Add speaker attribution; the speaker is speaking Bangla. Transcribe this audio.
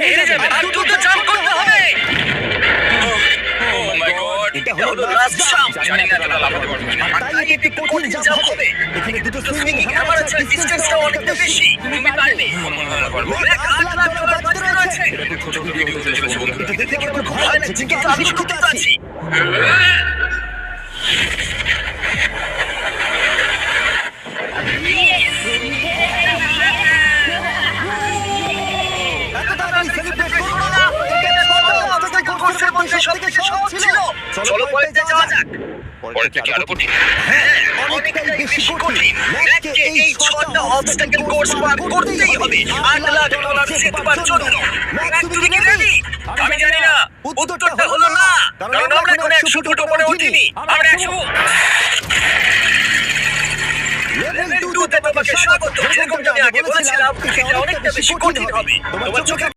Speaker 1: হেরে যাবে। আর দুটো জাম্প করতে হবে। ও মাই গড, এটা হলো লাস্ট জাম্প। জানি না এটা লাফাতে পারবে কিনা। আর তাই একটু কঠিন জাম্প হবে। এখানে দুটো সুইমিং হ্যামার আছে, ডিসটেন্সটা অনেকটা বেশি। তুমি পারবে। $1,00,000 বাজতে রয়েছে। এটা খুব ছোট ভিডিও হতে চলেছে বন্ধু। এটা দেখে আমার খুব ভয় লাগছে, কিন্তু আমি সুরক্ষিত আছি। চলো পরেরটা যাওয়া যাক। পরেরটা কি আরো কঠিন? হ্যাঁ, অনেকটাই বেশি কঠিন। ম্যাককে এই 6টা অবস্টাকেল কোর্স পার করতেই হবে $8,00,000 জেতবার জন্য। ম্যাক, তুমি কি রেডি? আমি জানি না। উত্তরটা হলো না, কারণ আমরা এখন 100 ফুট উপরে উঠিনি। আমরা 100 লেভেল 2 তে তোমাকে স্বাগত। যেরকমটা আমি আগে বলেছিলাম, এটা অনেকটা বেশি কঠিন হবে। তোমার চোখে